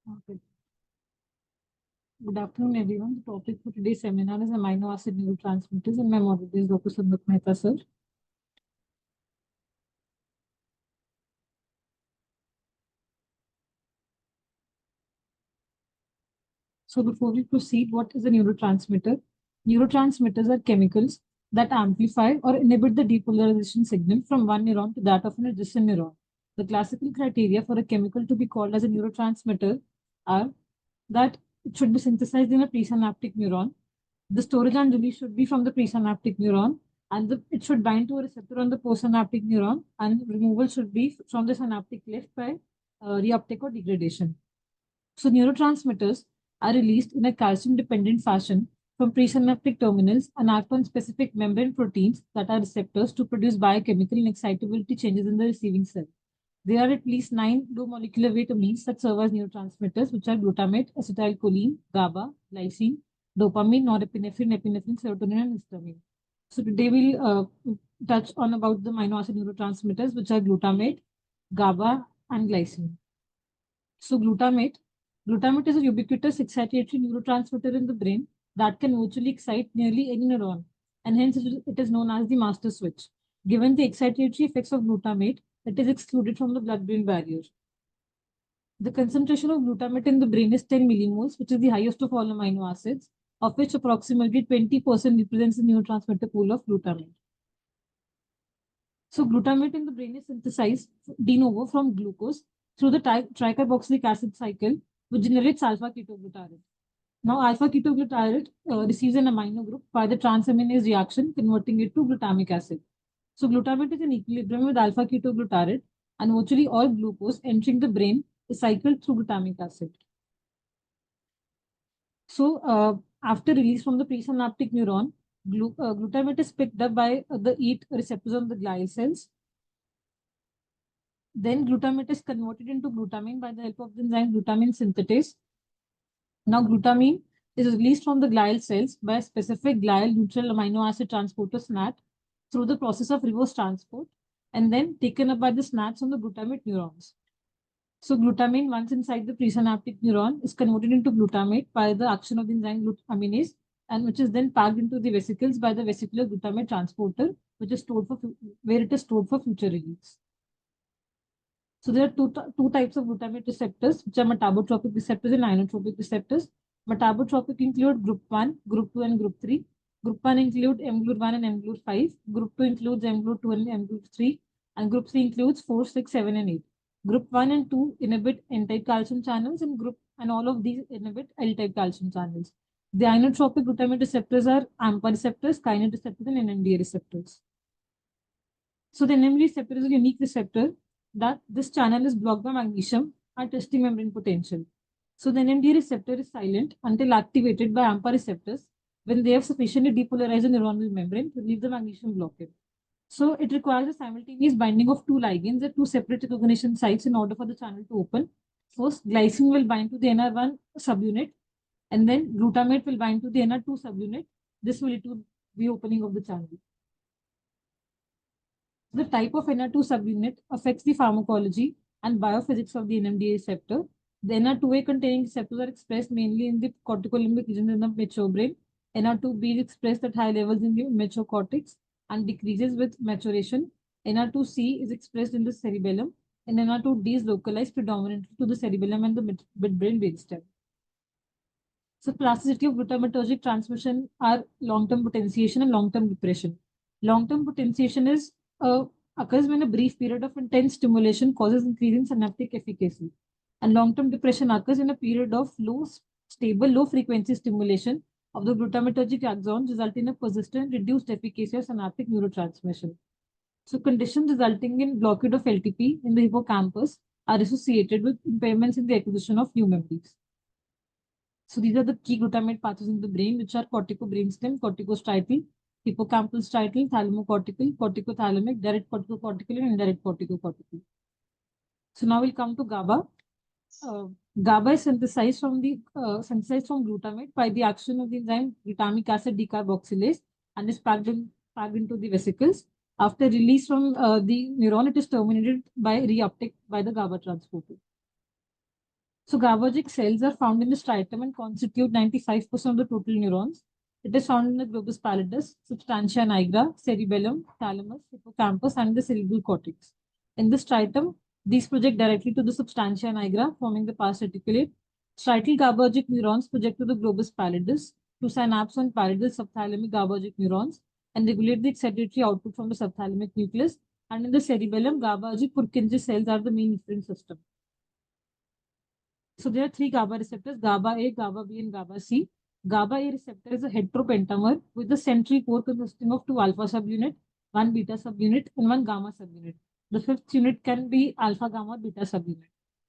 Okay. Good afternoon, everyone. The topic for today's seminar is amino acid neurotransmitters, and my moderator is Dr. Sandeep Mehta, sir. So, before we proceed, what is a neurotransmitter? Neurotransmitters are chemicals that amplify or inhibit the depolarization signal from one neuron to that of an adjacent neuron. The classical criteria for a chemical to be called as a neurotransmitter are that it should be synthesized in a presynaptic neuron. The storage and release should be from the presynaptic neuron, and it should bind to a receptor on the postsynaptic neuron, and removal should be from the synaptic cleft by reuptake or degradation. So neurotransmitters are released in a calcium-dependent fashion from presynaptic terminals and act on specific membrane proteins that are receptors to produce biochemical and excitability changes in the receiving cell. There are at least 9 low molecular weight amines that serve as neurotransmitters, which are glutamate, acetylcholine, GABA, glycine, dopamine, norepinephrine, epinephrine, serotonin, and histamine. So today we'll touch on about the amino acid neurotransmitters, which are glutamate, GABA, and glycine. So glutamate is a ubiquitous excitatory neurotransmitter in the brain that can virtually excite nearly any neuron, and hence it is known as the master switch. Given the excitatory effects of glutamate, it is excluded from the blood-brain barrier. The concentration of glutamate in the brain is 10 millimoles, which is the highest of all amino acids, of which approximately 20% represents the neurotransmitter pool of glutamate. So glutamate in the brain is synthesized de novo from glucose through the tricarboxylic acid cycle, which generates alpha-ketoglutarate. Now, alpha-ketoglutarate receives an amino group by the transaminase reaction, converting it to glutamic acid. So glutamate is in equilibrium with alpha-ketoglutarate, and virtually all glucose entering the brain is cycled through glutamic acid. So after release from the presynaptic neuron, glutamate is picked up by the EAT receptors on the glial cells. Then glutamate is converted into glutamine by the help of the enzyme glutamine synthetase. Now glutamine is released from the glial cells by a specific glial neutral amino acid transporter SNAT through the process of reverse transport, and then taken up by the SNATs on the glutamate neurons. So glutamine, once inside the presynaptic neuron, is converted into glutamate by the action of the enzyme glutaminase, and which is then packed into the vesicles by the vesicular glutamate transporter, which is stored for where it is stored for future release. So there are two types of glutamate receptors, which are metabotropic receptors and ionotropic receptors. Metabotropic include group 1, group 2, and group 3. Group 1 include mGlu1 and mGlu5. Group 2 includes mGlu2 and mGlu3. And group 3 includes 4, 6, 7, and 8. Group 1 and 2 inhibit N-type calcium channels, and all of these inhibit L-type calcium channels. The ionotropic glutamate receptors are AMPA receptors, kinase receptors, and NMDA receptors. So the NMDA receptor is a unique receptor that this channel is blocked by magnesium at resting membrane potential. So the NMDA receptor is silent until activated by AMPA receptors when they have sufficiently depolarized the neuronal membrane to relieve the magnesium blockade. So it requires a simultaneous binding of two ligands at two separate recognition sites in order for the channel to open. First, glycine will bind to the NR1 subunit, and then glutamate will bind to the NR2 subunit. This will lead to the opening of the channel. The type of NR2 subunit affects the pharmacology and biophysics of the NMDA receptor. The NR2A containing receptors are expressed mainly in the corticolimbic region in the mature brain. NR2B is expressed at high levels in the mature cortex and decreases with maturation. NR2C is expressed in the cerebellum, and NR2D is localized predominantly to the cerebellum and the midbrain brainstem. So plasticity of glutamatergic transmission are long-term potentiation and long-term depression. Long-term potentiation is occurs when a brief period of intense stimulation causes increase in synaptic efficacy. And long-term depression occurs in a period of stable, low-frequency stimulation of the glutamatergic axons, resulting in a persistent, reduced efficacy of synaptic neurotransmission. So conditions resulting in blockade of LTP in the hippocampus are associated with impairments in the acquisition of new memories. So these are the key glutamate pathways in the brain, which are cortico-brainstem, corticostriatal, hippocampal striatal, thalamocortical, corticothalamic, direct corticocortical, and indirect corticocortical. So now we'll come to GABA. GABA is synthesized from glutamate by the action of the enzyme glutamic acid decarboxylase and is packed into the vesicles. After release from the neuron, it is terminated by reuptake by the GABA transporter. So GABAergic cells are found in the striatum and constitute 95% of the total neurons. It is found in the globus pallidus, substantia nigra, cerebellum, thalamus, hippocampus, and the cerebral cortex. In the striatum, these project directly to the substantia nigra, forming the pars reticulate. Striatal GABAergic neurons project to the globus pallidus, to synapse on pallidus subthalamic GABAergic neurons, and regulate the excitatory output from the subthalamic nucleus. And in the cerebellum, GABAergic Purkinje cells are the main efferent system. So there are three GABA receptors, GABA A, GABA B, and GABA C. GABA A receptor is a heteropentamer with the central core consisting of two alpha subunit, one beta subunit, and one gamma subunit. The fifth unit can be alpha, gamma, beta subunit.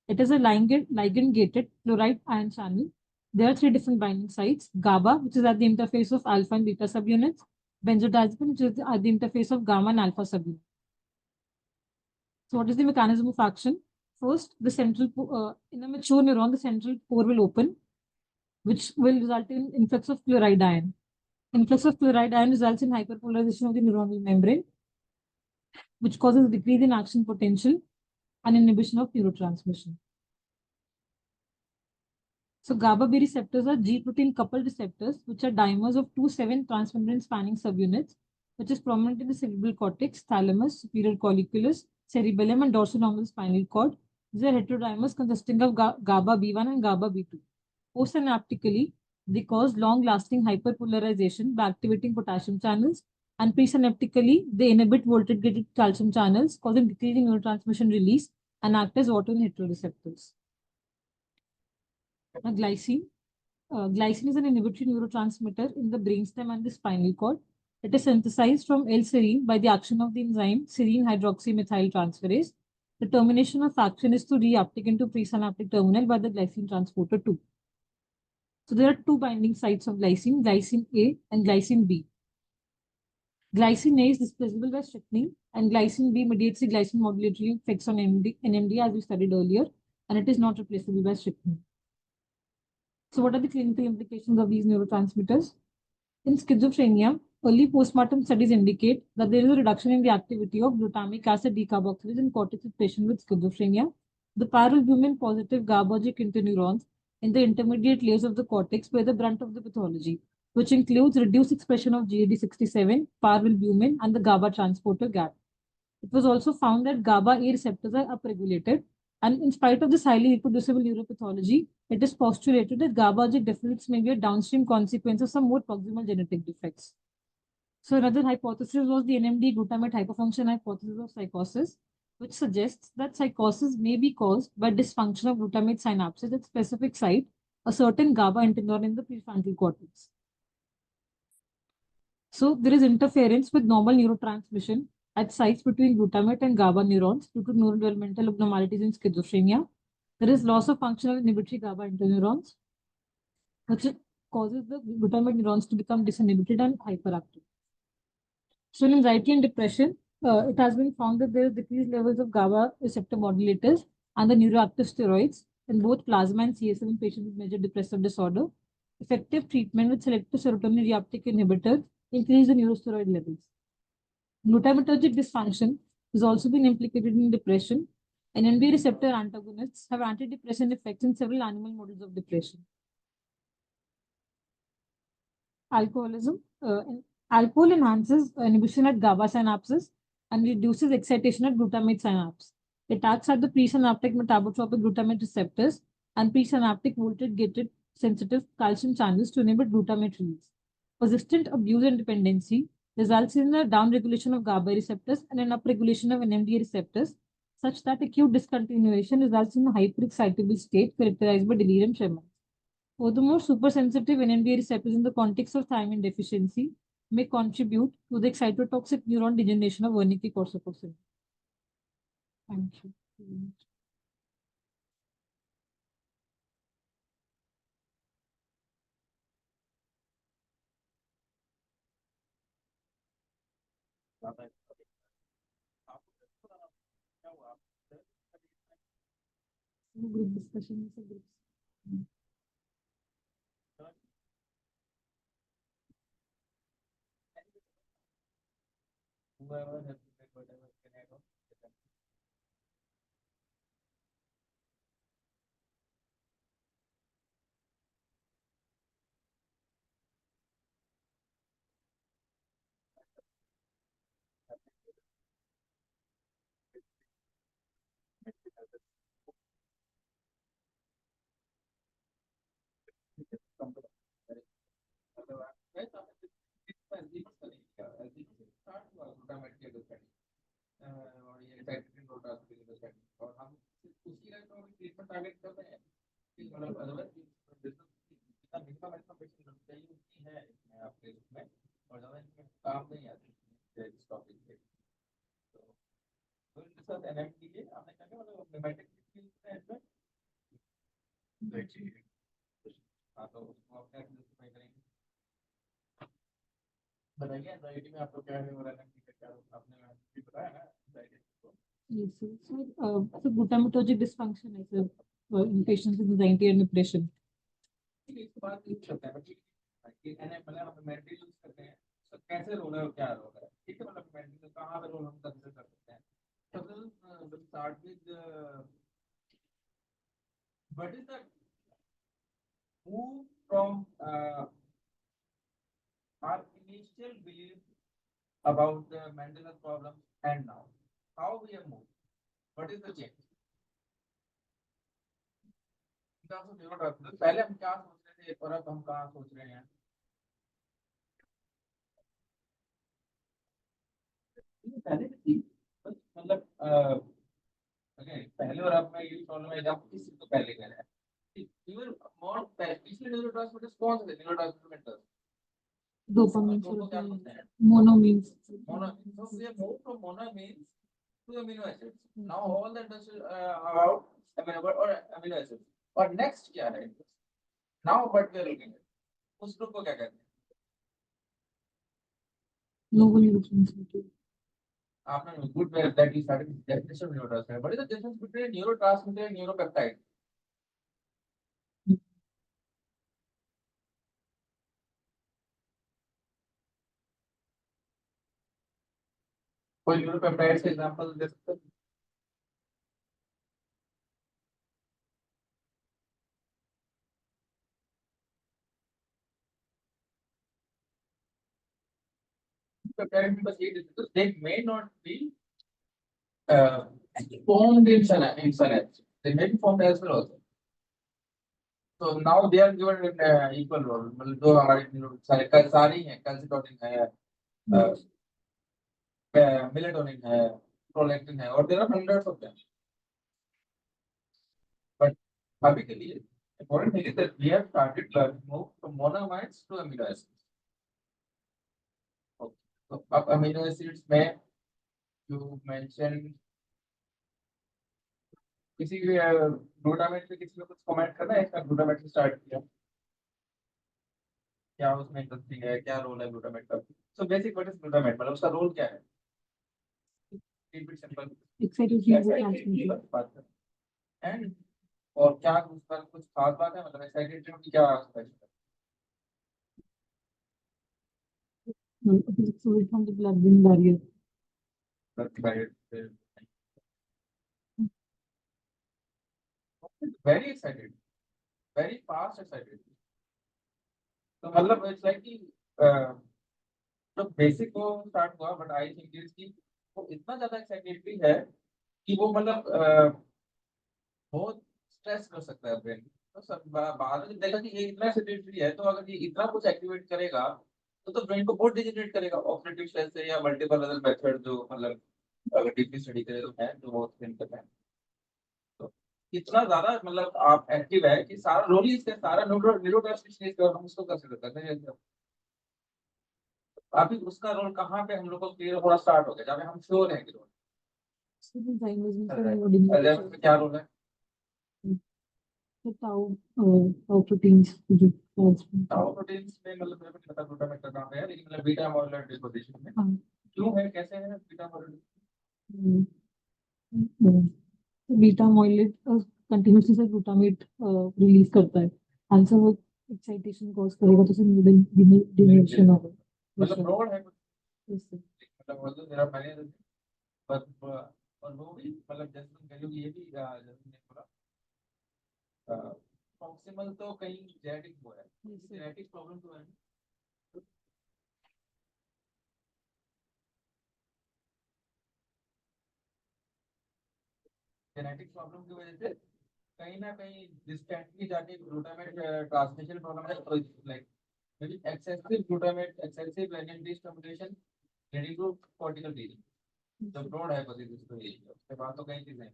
It is a ligand-gated chloride ion channel. There are three different binding sites: GABA, which is at the interface of alpha and beta subunits; benzodiazepine, which is at the interface of gamma and alpha subunit. So what is the mechanism of action? First, in a mature neuron, the central pore will open, which will result in influx of chloride ion. Influx of chloride ion results in hyperpolarization of the neuronal membrane, which causes decrease in action potential and inhibition of neurotransmission. So GABA B receptors are G protein coupled receptors, which are dimers of 2,7 transmembrane spanning subunits, which is prominent in the cerebral cortex, thalamus, superior colliculus, cerebellum, and dorsolateral spinal cord. These are heterodimers consisting of GABA B1 and GABA B2. Postsynaptically, they cause long-lasting hyperpolarization by activating potassium channels, and presynaptically, they inhibit voltage-gated calcium channels, causing decreasing neurotransmission release and act as autoinhibitor receptors. Now, glycine. Glycine is an inhibitory neurotransmitter in the brainstem and the spinal cord. It is synthesized from L-serine by the action of the enzyme serine hydroxymethyltransferase. The termination of action is to reuptake into presynaptic terminal by the glycine transporter 2. So there are two binding sites of glycine, glycine A and glycine B. Glycine A is displaceable by strychnine, and glycine B mediates the glycine modulatory effects on NMD as we studied earlier, and it is not replaceable by strychnine. So what are the clinical implications of these neurotransmitters? In schizophrenia, early postmortem studies indicate that there is a reduction in the activity of glutamic acid decarboxylase in cortex of patients with schizophrenia. The paralbumin positive GABAergic interneurons in the intermediate layers of the cortex bear the brunt of the pathology, which includes reduced expression of GAD67, paralbumin, and the GABA transporter GAP. It was also found that GABA A receptors are upregulated, and in spite of this highly reproducible neuropathology, it is postulated that GABAergic deficits may be a downstream consequence of some more proximal genetic defects. So another hypothesis was the NMD glutamate hyperfunction hypothesis of psychosis, which suggests that psychosis may be caused by dysfunction of glutamate synapses at specific site, a certain GABA interneuron in the prefrontal cortex. So there is interference with normal neurotransmission at sites between glutamate and GABA neurons due to neurodevelopmental abnormalities in schizophrenia. There is loss of functional inhibitory GABA interneurons, which causes the glutamate neurons to become disinhibited and hyperactive. So in anxiety and depression, it has been found that there is decreased levels of GABA receptor modulators and the neuroactive steroids in both plasma and CSF in patients with major depressive disorder. Effective treatment with selective serotonin reuptake inhibitors increase the neurosteroid levels. Glutamatergic dysfunction has also been implicated in depression, and NMDA receptor antagonists have antidepressant effects in several animal models of depression. Alcoholism. Alcohol enhances inhibition at GABA synapses and reduces excitation at glutamate synapse. It acts at the presynaptic metabotropic glutamate receptors and presynaptic voltage-gated sensitive calcium channels to enable glutamate release. Persistent abuse and dependency results in a downregulation of GABA receptors and an upregulation of NMDA receptors, such that acute discontinuation results in a hyperexcitable state characterized by delirium tremens. Furthermore, supersensitive NMDA receptors in the context of thiamine deficiency may contribute to the excitotoxic neuron degeneration of Wernicke-Korsakoff syndrome. Thank you. Group discussion is a group. Whoever has whatever can I go. और ये excited note आती है और हम उसी का तो treatment target कर रहे हैं कि मतलब अदरवाइज जितना मिनिमम एक्सपेक्टेशन होनी चाहिए उतनी है इसमें आपके इसमें और ज़्यादा इसमें काम नहीं आती है इस टॉपिक पे तो इनके साथ एनएमटी के आपने क्या मतलब न्यूमेटिक स्किल्स है इसमें देखिए हाँ तो उसको अपने एक्सरसाइज करेंगे बताइए एंजाइटी में आपको क्या है और एनएमटी का क्या आपने भी बताया ना एंजाइटी को Yes, so glutamatergic dysfunction is in patients with anxiety and depression. इसके बाद पूछ सकते हैं कि एनए मतलब हम मेंटल यूज करते हैं तो कैसे रोल है और क्या रोल है ठीक है मतलब मेंटल कहाँ पे रोल हम कंसीडर कर सकते हैं so we'll start with what is the move from our initial belief about the mental health problem and now how we have moved what is the change in terms of neurotransmitters पहले हम क्या सोच रहे थे और अब हम कहाँ सोच रहे हैं पहले भी थी मतलब पहले और अब में ये प्रॉब्लम है जब किसी को पहले कह रहा है इवन मोर पिछले न्यूरोट्रांसमीटर्स कौन से थे न्यूरोट्रांसमीटर्स Dopamine, उनको क्या बोलते हैं monoamines. monoamines so we have moved from monoamines to amino acids now all the industry about amino acids और next क्या है now what we are looking at उस ग्रुप को क्या कहते हैं Novel neurotransmitter. आपने good that you started with definition of neurotransmitter what is the difference between neurotransmitter and neuropeptide कोई न्यूरोपेप्टाइड का एग्जांपल दे सकते हैं peptide में बस ये difference they may not be formed in synapse they may be formed elsewhere also so now they are given in equal role मतलब जो हमारे सारे कल सारी हैं calcitonin है melatonin है prolactin है और there are hundreds of them but अभी के लिए important thing is that we have started learning move from monoamides to amino acids okay. तो अब amino acids में you mentioned किसी ग्लूटामेट पे किसी को कुछ कमेंट करना है इसका ग्लूटामेट से स्टार्ट किया क्या उसमें इंटरेस्टिंग है क्या रोल है ग्लूटामेट का so basic what is glutamate मतलब उसका रोल क्या है keep it simple Excited neurotransmitter. बात कर एंड और क्या उसका कुछ खास बात है मतलब एक्साइटेड की क्या special No, it is excluded from the blood-brain barrier. है very excited very fast excited तो मतलब इट्स लाइक कि तो बेसिक को स्टार्ट हुआ बट आई थिंक इज कि वो इतना ज्यादा एक्साइटेड है कि वो मतलब बहुत स्ट्रेस कर सकता है ब्रेन तो सब बाद में देखा कि ये इतना एक्साइटेड है तो अगर ये इतना कुछ एक्टिवेट करेगा तो ब्रेन को बहुत डिजेनरेट करेगा ऑक्सीडेटिव स्ट्रेस से या मल्टीपल अदर मेथड जो मतलब अगर डीपली स्टडी करें तो है जो बहुत सिंपल है। तो इतना ज्यादा मतलब आप एक्टिव है कि सारा रोल ही इसका सारा न्यूरोट्रांसमिशन इसका हम उसको कैसे करते हैं जैसे अभी उसका रोल कहाँ पे हम लोग को क्लियर होना स्टार्ट हो गया जब हम श्योर है कि रोल Student time was कर for रहा है। loading एलएम में क्या रोल है? the tau proteins जो cause टाउ प्रोटीन्स में मतलब मेरे को नहीं पता ग्लूटामेट का काम है लेकिन मतलब बीटा मॉड्यूलेटर डिपोजिशन में हाँ क्यों है कैसे है बीटा मॉड्यूलेटर? बीटा मोइलेट कंटिन्यूसली से ग्लूटामेट रिलीज करता है आंसर वो एक्साइटेशन कॉज करेगा तो डिमिनिशन होगा मतलब ब्रॉड है कुछ इससे मतलब वो तो मेरा मैंने पर और वो भी मतलब जैसे वैल्यू ये भी जैसे मैंने बोला प्रॉक्सिमल तो कहीं जेनेटिक हुआ है जेनेटिक प्रॉब्लम तो है जेनेटिक प्रॉब्लम की वजह से कहीं ना कहीं डिस्टेंटली जाके ग्लूटामेट ट्रांसमिशन प्रॉब्लम है तो like maybe excessive glutamate excessive NMD stimulation leading to cortical bleeding जो ब्रॉड है बस इसको यही है उसके बाद तो कई चीजें हैं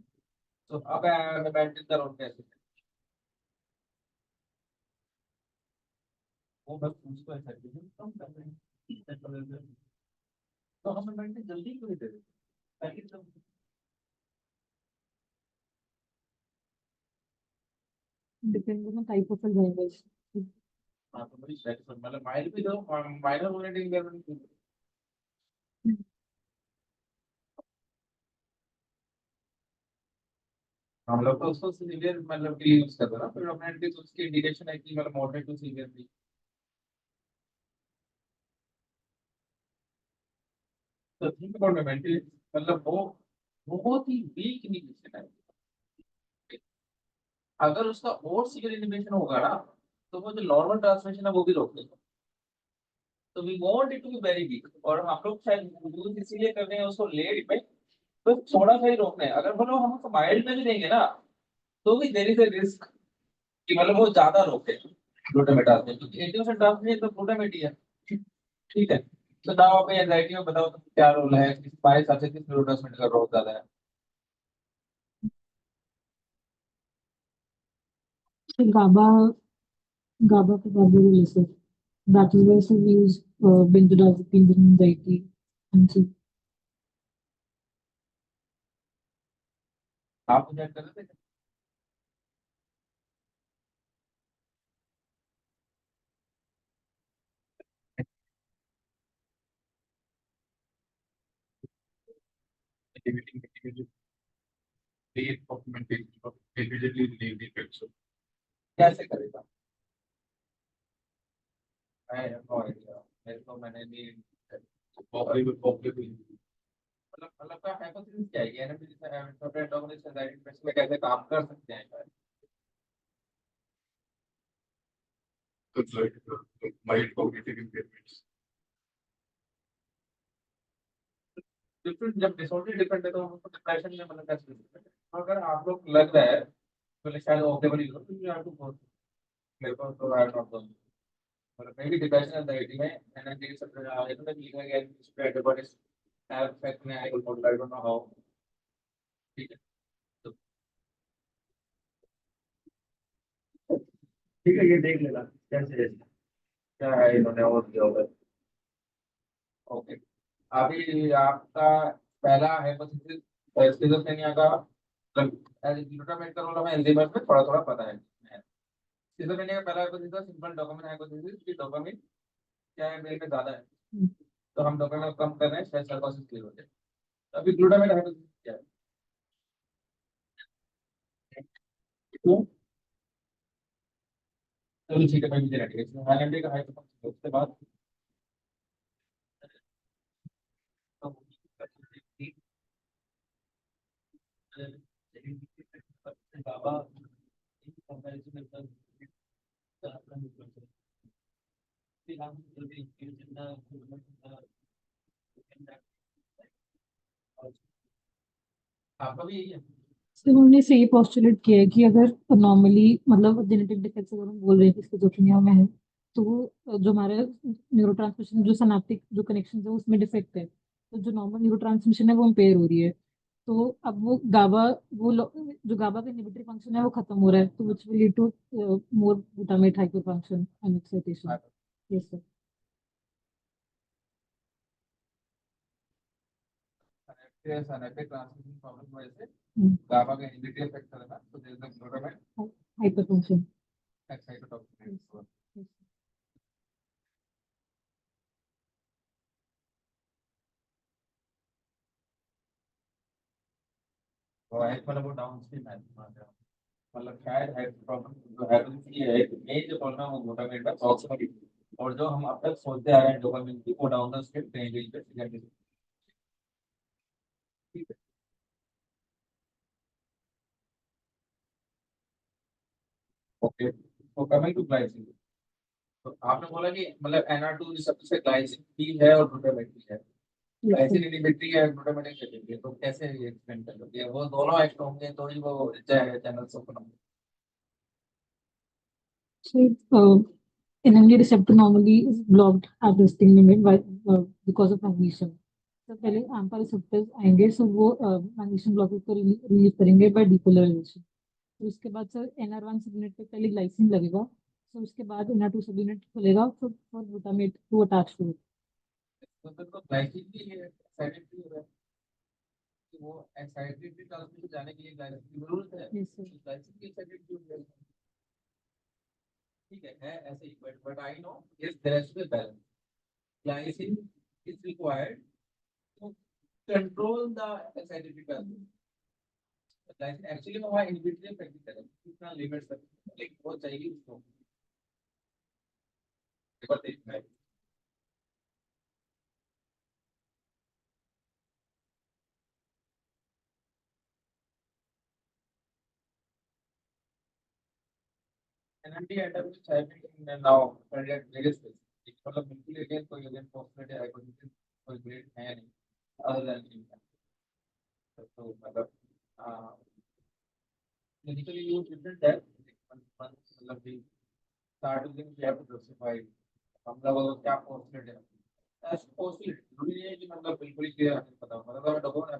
तो अब मेंटेन का रोल कैसे है? वो बस उसको ऐसा कम कर रहे हैं तो हम मेंटेन जल्दी क्यों नहीं दे रहे ताकि तो depend on type of Alzheimer's हाँ तो मेरी मतलब माइल्ड भी दो माइनर मॉनिटरिंग कर हम लोग तो उसको सीवियर मतलब के लिए यूज करते हैं ना प्रेडोमिनेंटली तो उसकी इंडिकेशन है कि मतलब मॉडरेट टू सीवियर भी तो थिंक अबाउट मेंटली मतलब वो बहुत ही वीक इंडिकेशन है अगर उसका और सीवियर इंडिकेशन होगा ना तो वो जो नॉर्मल ट्रांसमिशन है वो भी रोक देगा तो we want it to be very weak और हम लोग शायद यूज इसीलिए कर रहे हैं उसको लेट में तो थोड़ा सा ही रोकना है अगर बोलो हम उसको माइल्ड में भी देंगे ना तो भी देर इज अ रिस्क कि मतलब वो ज्यादा रोके ग्लूटामेट ट्रांसमिशन क्योंकि 80% ट्रांसमिशन तो ग्लूटामेट ही है ठीक है तो नाउ आप एंजाइटी में बताओ तो क्या रोल है किस बाय हिसाब से किस न्यूरोट्रांसमीटर का रोल ज्यादा है? गाबा गाबा का कार्बोलिसिस that is why we use benzodiazepines in anxiety and so आप मुझे कर रहे थे कैसे करेगा मैं नो आइडिया मेरे को मैंने भी मतलब का हाइपोथेसिस क्या है यानी जैसे छोटे एंटागोनिस्ट एंजाइटी में कैसे काम कर सकते हैं डिफरेंट जब डिसऑर्डर डिफरेंट है तो हम उसको डिप्रेशन में मतलब कैसे डिफरेंट है अगर आप लोग लग रहा है तो शायद ओके बनी हो तो यू हैव टू गो मेरे को तो आई नॉट गो मतलब मे बी डिप्रेशन एंजाइटी में एनर्जी सब ये तो लिखा गया है इस पे एंटीबॉडीज हैव इफेक्ट में आई डोंट नो हाउ ठीक है तो ठीक है ये देख लेना कैसे क्या है इन्होंने और दिया होगा ओके अभी आपका पहला हाइपोथेसिस स्किज़ोफ्रेनिया का ग्लूटामेट का रोल हमें एल्जाइमर में थोड़ा थोड़ा पता है स्किज़ोफ्रेनिया का पहला हाइपोथेसिस सिंपल डोपामिन हाइपोथेसिस कि डोपामिन क्या है ब्रेन में ज्यादा है तो हम डोपामिन को कम कर रहे हैं शायद साइकोसिस क्लियर हो जाए अभी ग्लूटामेट हाइपोथेसिस क्या है क्यों चलो ठीक है मैं मुझे रखिए इसमें हाइलाइट का हाइपोथेसिस उसके बाद बाबा आपका भी यही है तो हमने से ये पोस्टुलेट किया है कि अगर नॉर्मली मतलब जेनेटिक डिफेक्ट्स अगर हम बोल रहे हैं कि स्किज़ोफ्रेनिया में है तो वो जो हमारे न्यूरोट्रांसमिशन जो सिनेप्टिक जो कनेक्शन है उसमें डिफेक्ट है तो जो नॉर्मल न्यूरो ट्रांसमिशन है वो इम्पेयर हो रही है। तो अब वो गाबा, जो गाबा का इनहिबिटरी फंक्शन है वो खत्म हो रहा है, तो which will lead to more glutamate hyper function and excitation. Yes sir. Synaptic transmission problem की वजह से गामा का इनहिबिटरी इफेक्ट करेगा, तो there is a glutamate hyper function. Excitotoxin. तो है मतलब वो डाउनस्ट्रीम है, मतलब शायद है प्रॉब्लम जो है उसकी है, मेन जो प्रॉब्लम है वो ग्लूटामेट का टॉक्सिसिटी, और जो हम अब तक सोचते आ रहे हैं डोपामिन की, वो डाउन द स्ट्रीम कहीं कहीं पे सेकेंडरी। ठीक है। ओके, तो कमिंग टू ग्लाइसिन, तो आपने बोला कि मतलब NR2 रिसेप्टर से ग्लाइसिन भी है और ग्लूटामेट भी है, ग्लाइसिन इनहिबिटरी है, ग्लूटामेट एक्टिवेटरी है, तो कैसे ये एक्सप्लेन कर सकते हैं? वो दोनों एक्ट होंगे तो ही वो चैनल्स ओपन होंगे। So, NMD receptor normally is blocked at the resting limit by because of magnesium. तो पहले AMPA रिसेप्टर्स आएंगे, सो वो मैग्नीशियम ब्लॉकेज को रिलीव करेंगे बाय डिपोलराइजेशन। तो उसके बाद सर NR1 सब यूनिट पे पहले ग्लाइसिन लगेगा, तो उसके बाद NR2 सब यूनिट खुलेगा for glutamate to attach to तो फिर तो ग्लाइसिन की एक्साइटेटरी हो रहा है, कि वो एक्साइटेटरी ट्रांसमिशन जाने के लिए ग्लाइसिन की जरूरत है, इट। तो ग्लाइसिन की एक्साइटेटरी हो रहा है। ठीक है ऐसे ही, but I know is there has to be balance, glycine is required to control the excitatory pathway. Glycine actually वो हमारा inhibitory effect करेगा, कितना लिमिट तक एक वो चाहिए उसको, एक बार देखना है। NMD antagonist have been now studied at various places, मतलब बिल्कुल अगेन कोई अगेन पोस्टलेट हाइपोथेसिस कोई ग्रेड है नहीं other than impact, तो मतलब clinically used different types, मतलब we start using we have to justify हम लोग क्या पोस्टलेट है, ऐसे पोस्टलेट जरूरी नहीं है कि मतलब बिल्कुल ही क्लियर पता हो, मतलब अगर डबल है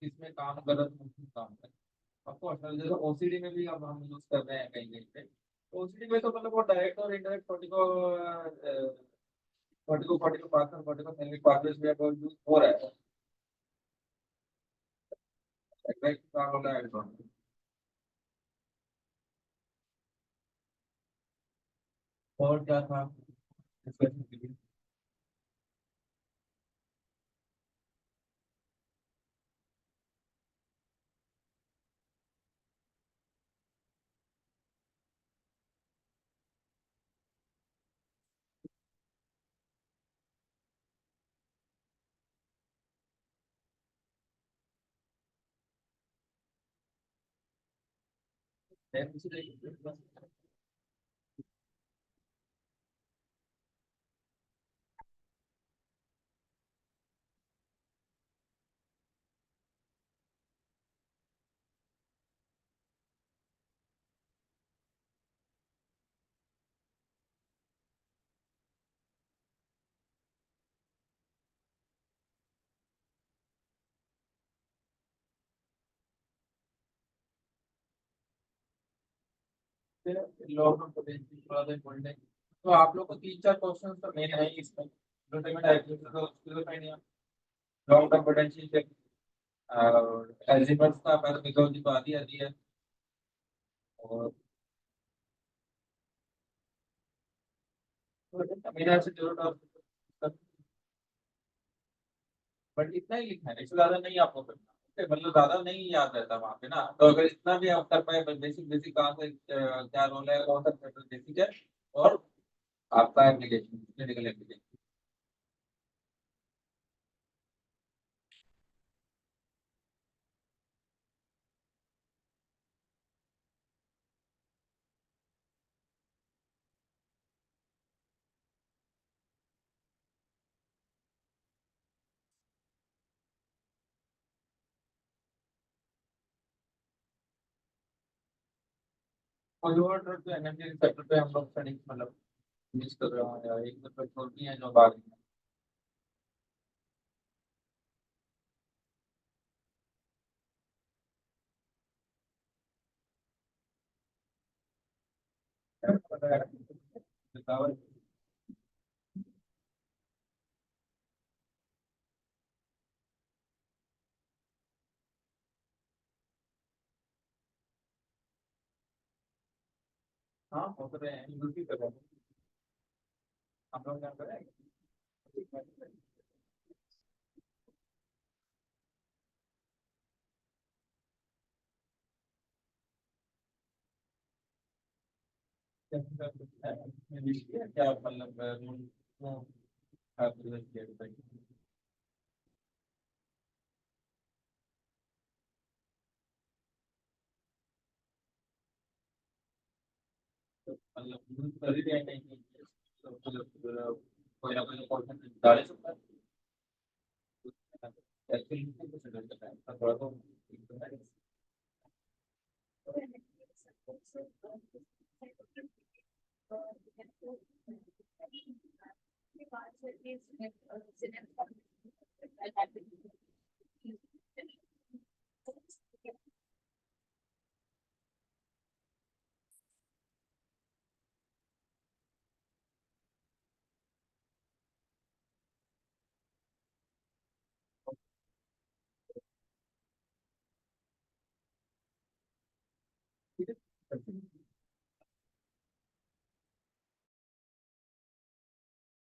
इसमें काम गलत काम है। ऑफ कोर्स जैसे ओसीडी में भी अब हम यूज कर रहे हैं कहीं कहीं पे, तो ओसीडी में तो मतलब वो डायरेक्ट और इनडायरेक्ट फोर्टी को पास फोर्टी को सेलिक पासवेज में अब यूज हो रहा है, एग्जैक्ट क्या हो रहा है। और क्या था डिस्कशन के लिए? लॉन्ग टर्म पोटेंशियल थोड़ा सा इम्पोर्टेंट है, तो आप लोग को तीन चार क्वेश्चन तो मेन है ही इसमें, जो पेमेंट है तो उसके तो नहीं है। लॉन्ग टर्म पोटेंशियल और एल्जीमर्स का पैथोलॉजी तो आती आती है, और मेरा से जरूर आप, बट इतना ही लिखना है, इससे ज्यादा नहीं आपको करना, ठीक है? मतलब ज्यादा नहीं याद रहता वहाँ पे ना, तो अगर इतना भी आप कर पाए, बेसिक बेसिक कहाँ से क्या रोल है कौन सा चैप्टर बेसिक है, और आपका एप्लीकेशन क्लिनिकल एप्लीकेशन। कोई और ड्रग जो एनर्जी रिसेप्टर पे हम लोग स्टडी मतलब मिस कर रहा हूँ यार, एक तो पेट्रोल नहीं है जो बाहर बताओ। हाँ हो तो रहे हैं, ड्यूटी कर रहे हैं। हम लोग क्या कर रहे हैं? क्या मतलब मतलब कर ही दिया कहीं तो कोई ना कोई पोर्शन डाले सकता है एक्चुअली थोड़ा तो